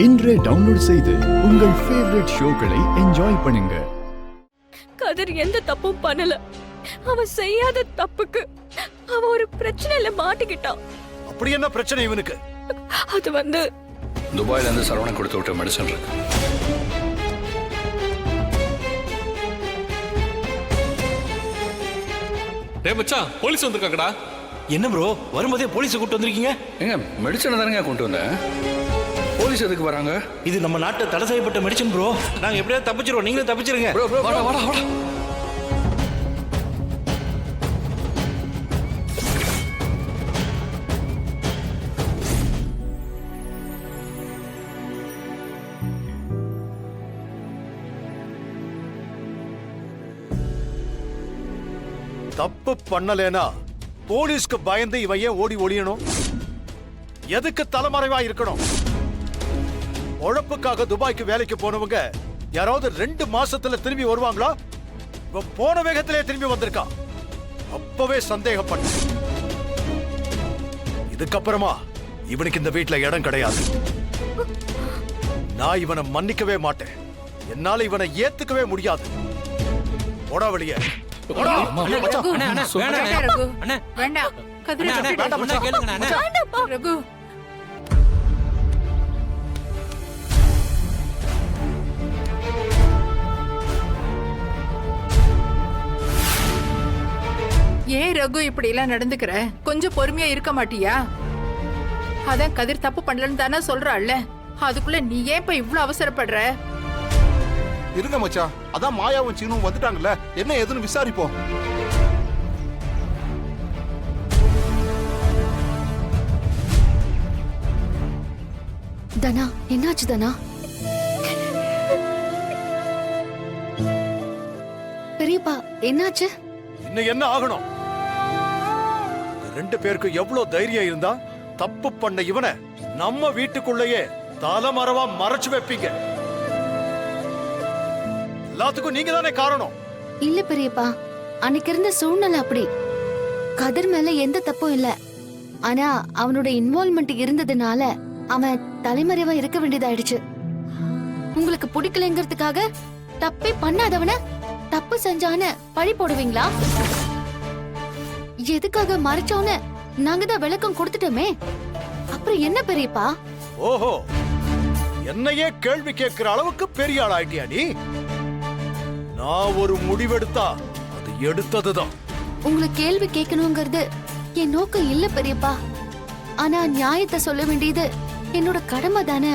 இன்றே டவுன்லோட் செய்து உங்கள் ஃபேவரட் ஷோக்களை என்ஜாய் பண்ணுங்க. கதிர் எந்த தப்பும் பண்ணல. அவன் செய்யாத தப்புக்கு அவன் ஒரு பிரச்சனையில மாட்டிக்கிட்டான். அப்படி என்ன பிரச்சனை இவனுக்கு? அது வந்து துபாயில இருந்து சரவணன் கொடுத்து விட்ட மெடிசன் இருக்கு. டேய் மச்சான், போலீஸ் வந்திருக்காங்கடா. என்ன ப்ரோ, வரும்போதே போலீஸை கூட்டு வந்திருக்கீங்க? எங்க மெடிசனை தானங்க கொண்டு வந்தேன். போலீஸ் எதுக்கு வராங்க? இது நம்ம நாட்டை தடை செய்யப்பட்ட மெடிசன் ப்ரோ. நாங்க எப்படியாவது தப்பிச்சிருவோம், நீங்களும் தப்பிச்சிருங்க. ப்ரோ ப்ரோ வாடா வாடா வாடா. தப்பு பண்ணலேனா போலீஸ்க்கு பயந்து இவன் ஏன் ஓடி ஒளியணும்? எதுக்கு தலைமறைவா இருக்கணும்? உழைப்புக்காக துபாய்க்கு வேலைக்கு போனவங்க யாராவது 2 மாசத்துல திரும்பி வருவாங்களா? இவன் போன வேகத்திலே திரும்பி வந்திருக்கான். அப்பவே சந்தேகப்பட்ட. இதுக்கப்புறமா இவனுக்கு இந்த வீட்டுல இடம் கிடையாது. நான் இவனை மன்னிக்கவே மாட்டேன். என்னால இவனை ஏத்துக்கவே முடியாது. போடா வெளியே. ஏன் ரகு இப்படி எல்லாம் நடந்துக்கிற? கொஞ்சம் பொறுமையா இருக்க மாட்டியா? அதான் கதிர் தப்பு பண்ணலன்னு தானே சொல்றாள்ல, அதுக்குள்ள நீ ஏன் இப்ப இவ்ளோ அவசரப்படுற? இருங்க மச்சான், அதான் மாயாவும் சீனும் வந்துட்டாங்கல்ல, என்ன ஏதுன்னு விசாரிப்போம். தனா, என்னாச்சு தனா? பெரியப்பா என்னாச்சு? இன்னும் என்ன ஆகணும்? 2 பேருக்கு எவ்வளவு தைரியம் இருந்தா தப்பு பண்ண இவனை நம்ம வீட்டுக்குள்ளேயே தலைமறைவா மறைச்சு வைப்பீங்க? எல்லாத்துக்கும் நீங்க தானே காரணம். இல்ல பெரியப்பா, அன்னைக்கு இருந்த சூழ்நிலை அப்படி. கதிர் மேல எந்த தப்பும் இல்ல. ஆனா அவனோட இன்வால்வ்மெண்ட் இருந்ததுனால அவன் தலைமறைவா இருக்க வேண்டியதாயிடுச்சு. உங்களுக்கு பிடிக்கலங்கிறதுக்காக தப்பே பண்ணாதவன தப்பு செஞ்சான்னு பழி போடுவீங்களா? எதுக்காக மறைச்சோன்னு நாங்க தான் விளக்கம் கொடுத்துட்டோமே, அப்புறம் என்ன பெரியப்பா? ஓஹோ, என்னையே கேள்வி கேட்கிற அளவுக்கு பெரிய ஆள் ஆயிட்டியா நீ? நான் ஒரு முடிவெடுத்தா அது எடுத்ததுதான். உங்களை கேள்வி கேட்கணுங்கிறது என் நோக்கம் இல்ல பெரியப்பா. ஆனா நியாயத்தை சொல்ல வேண்டியது என்னோட கடமை தானே.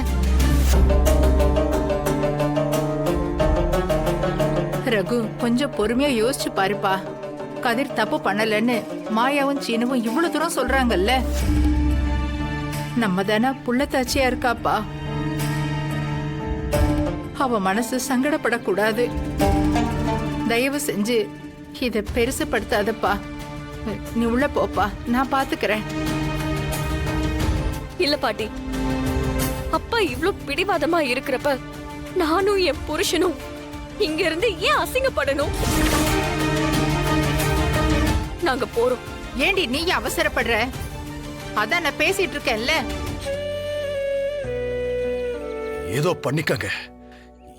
ரகு, கொஞ்சம் பொறுமையா யோசிச்சு பாருப்பா. கதிர் தப்பு பண்ணலன்னு மாயாவும் சீனுவும் இவ்வளவு தூரம் சொல்றாங்கல்ல, நம்ம தானே புள்ளத்தாச்சியா இருக்காப்பா. அவ மனசு சங்கடப்படக்கூடாது. தயவு செஞ்சு இத பெருசுப்படுத்தாதப்பா. நீ உள்ள போப்பா, நான் பாத்துக்கிறேன். இல்ல பாட்டி, அப்பா இவ்ளோ பிடிவாதமா இருக்கிறப்ப நானும் என் புருஷனும் இங்க இருந்து ஏன் அசிங்கப்படணும்? நாங்க போறோம். ஏண்டி நீ அவசரப்படுற? அதான் நான் பேசிட்டு இருக்கேன்ல. ஏதோ பண்ணிக்கங்க,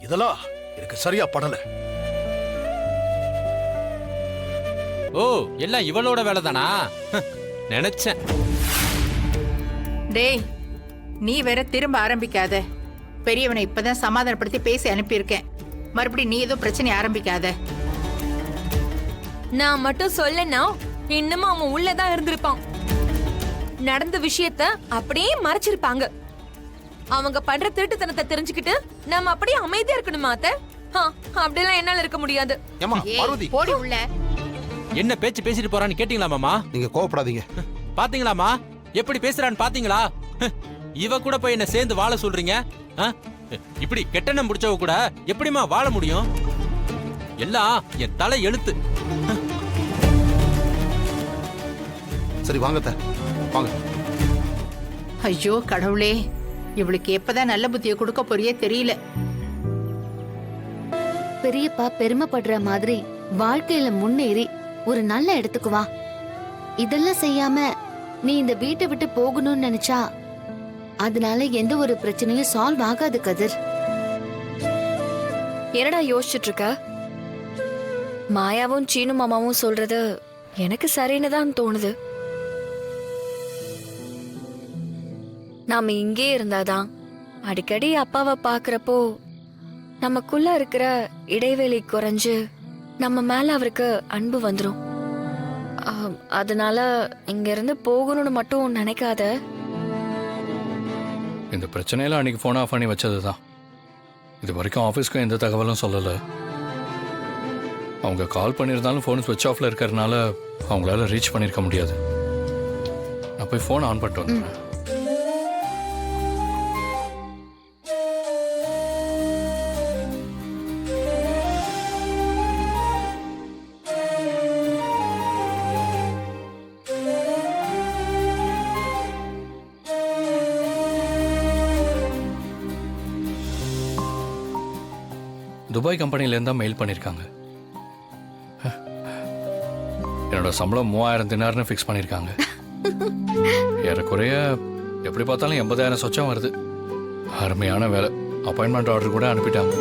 இதெல்லாம் எனக்கு சரியா படல. ஓ, எல்லாம் இவளோட வேலை தானா? நினைச்சேன். டேய், நீ வேற திரும்ப ஆரம்பிக்காத. பெரியவனை இப்பதான் சமாதானப்படுத்தி பேசி அனுப்பியிருக்கேன். மறுபடியும் நீ ஏதோ பிரச்சனை ஆரம்பிக்காத. நான் மட்டும் சொல்லனா இன்னமும் அவன் உள்ளதான் இருந்திருப்பான். நடந்த விஷயத்த அப்படியே மறைச்சிருப்பாங்க. அவங்க பண்ற திருட்டுத்தனத்தை தெரிஞ்சுக்கிட்டு நம்ம அப்படியே அமைதியா இருக்கணுமா அத்தை? அப்படியெல்லாம் என்னால இருக்க முடியாது. ஏமா பார்வதி, போடி உள்ள. என்ன பேச்சு பேசிட்டு போறான்னு கேட்டீங்களா மாமா? நீங்க கோவப்படாதீங்க. பாத்தீங்களாமா எப்படி பேசுறான்னு பாத்தீங்களா? இவ கூட போய் என்ன சேர்ந்து வாழ சொல்றீங்க? இப்படி கெட்டெண்ணம் முடிச்சவ கூட எப்படிமா வாழ முடியும்? எல்லாம் என் தலை எழுத்து. சரி வாங்க வாங்க. ஐயோ கடவுளே, இவளுக்கு எப்பதான் நல்ல புத்தியை கொடுக்க போறியே தெரியல. பெரியப்பா பெருமைப்படுற மாதிரி வாழ்க்கையில முன்னேறி ஒரு நல்ல இடத்துக்கு வா. இதெல்லாம் செய்யாம நீ இந்த வீட்டை விட்டு போகணும்னு நினைச்சா அதனால எந்த ஒரு பிரச்சனையும் சால்வ் ஆகாது கதிர். என்னடா யோசிச்சுட்டு இருக்க? மாயாவும் சீனு மாமாவும் சொல்றது எனக்கு சரின்னு தான் தோணுது. நாம இங்கே இருந்தாதான் அடிக்கடி அப்பாவை பாக்குறப்போ நமக்குள்ள இருக்கிற இடைவெளி குறைஞ்சு நம்ம மேல அவருக்கு அன்பு வந்துரும். அதனால இங்க இருந்து போகணும்னு மட்டும் நினைக்காத. இந்த பிரச்சனையில அன்னைக்கு ஃபோன் ஆஃப் பண்ணி வச்சது தான். இது வரைக்கும் ஆஃபீஸ்க்கும் எந்த தகவலும் சொல்லலை. அவங்க கால் பண்ணியிருந்தாலும் ஃபோன் ஸ்விட்ச் ஆஃப்ல இருக்கிறதுனால அவங்களால ரீச் பண்ணியிருக்க முடியாது. நான் போய் ஃபோன் ஆன் பண்ணிட்டு வந்துடுறேன். துபாய் கம்பெனிலேருந்து தான் மெயில் பண்ணியிருக்காங்க. என்னோட சம்பளம் 3000 தினார்னு ஃபிக்ஸ் பண்ணியிருக்காங்க. ஏறக்குறைய எப்படி பார்த்தாலும் 80,000 சொச்சம் வருது. அருமையான வேலை. அப்பாயின்மெண்ட் ஆர்டர் கூட அனுப்பிட்டாங்க.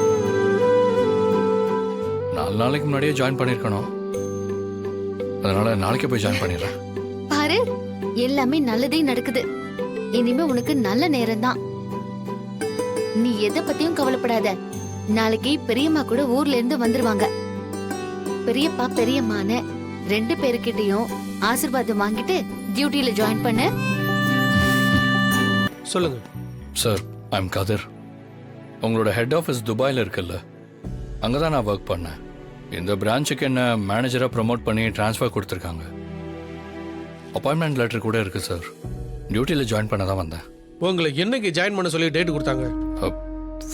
4 நாளைக்கு முன்னாடியே ஜாயின் பண்ணியிருக்கணும். அதனால நாளைக்கே போய் ஜாயின் பண்ணிடுறேன். பாரு, எல்லாமே நல்லதே நடக்குது. இனிமே உனக்கு நல்ல நேரம் தான். நீ எதை பத்தியும் கவலைப்படாத. நாளைக்கு பெரியம்மா கூட ஊர்ல இருந்து வந்துருவாங்க. பெரியப்பா பெரியம்மான்னு 2 பேருக்கிட்டையும் ஆசீர்வாதம் வாங்கிட்டு டியூட்டில ஜாயின் பண்ண. சொல்லுங்க சார், ஐம் கதிர். உங்களோட ஹெட் ஆஃபீஸ் துபாயில் இருக்குல்ல, அங்கே தான் நான் ஒர்க் பண்ணேன். இந்த பிரான்ச்சுக்கு என்ன மேனேஜராக ப்ரமோட் பண்ணி ட்ரான்ஸ்ஃபர் கொடுத்துருக்காங்க. அப்பாயின்மெண்ட் லெட்டர் கூட இருக்குது சார். டியூட்டியில் ஜாயின் பண்ண தான் வந்தேன். உங்களை என்னைக்கு ஜாயின் பண்ண சொல்லி டேட் கொடுத்தாங்க?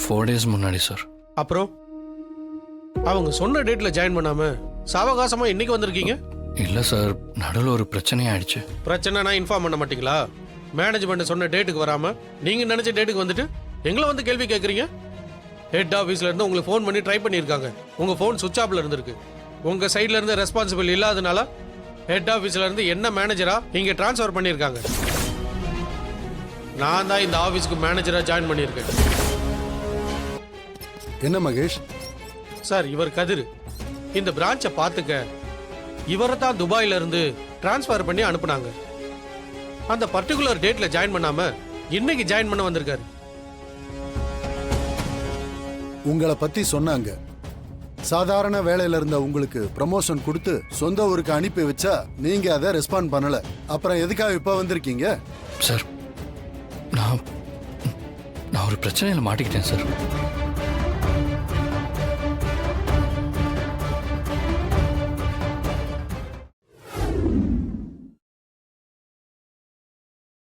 4 days முன்னாடி சார். அப்புறம் அவங்க சொன்ன டேட்ல ஜாயின் பண்ணாம சாவகாசமா இன்னைக்கு வந்திருக்கீங்க? இல்லை சார், நடுவில் ஒரு பிரச்சனை ஆயிடுச்சு. பிரச்சனைனா இன்ஃபார்ம் பண்ண மாட்டீங்களா? மேனேஜ்மெண்ட் சொன்ன டேட்டுக்கு வராம நீங்க நினைச்ச டேட்டுக்கு வந்துட்டு எங்களை வந்து கேள்வி கேட்குறீங்க. ஹெட் ஆஃபீஸ்ல இருந்து உங்களுக்கு ஃபோன் பண்ணி ட்ரை பண்ணியிருக்காங்க. உங்க ஃபோன் சுவிட்ச் ஆஃப்ல இருந்திருக்கு. உங்க சைட்ல இருந்து ரெஸ்பான்சிபிள் இல்லாதனால ஹெட் ஆஃபீஸ்ல இருந்து என்ன மேனேஜரா இங்க டிரான்ஸ்ஃபர் பண்ணியிருக்காங்க. நான் தான் இந்த ஆஃபீஸ்க்கு மேனேஜரா ஜாயின் பண்ணியிருக்கேன். என்ன மகேஷ்? சார், இவர் கதிர். இந்த பிரான்ச்சை பார்த்துக்க இவரை தான் துபாயில இருந்து டிரான்ஸ்ஃபர் பண்ணி அனுப்புனாங்க. அந்த பர்டிகுலர் டேட்ல ஜாயின் பண்ணாம இன்னைக்கு ஜாயின் பண்ண வந்திருக்காரு. உங்களை பத்தி சொன்னாங்க. சாதாரண வேலையில இருந்த உங்களுக்கு ப்ரமோஷன் கொடுத்து சொந்த ஊருக்கு அனுப்பி வச்சா நீங்க அதை ரெஸ்பாண்ட் பண்ணல. அப்புறம் எதுக்காக இப்ப வந்திருக்கீங்க? சார், நான் ஒரு பிரச்சனையில் மாட்டிக்கிட்டேன் சார்.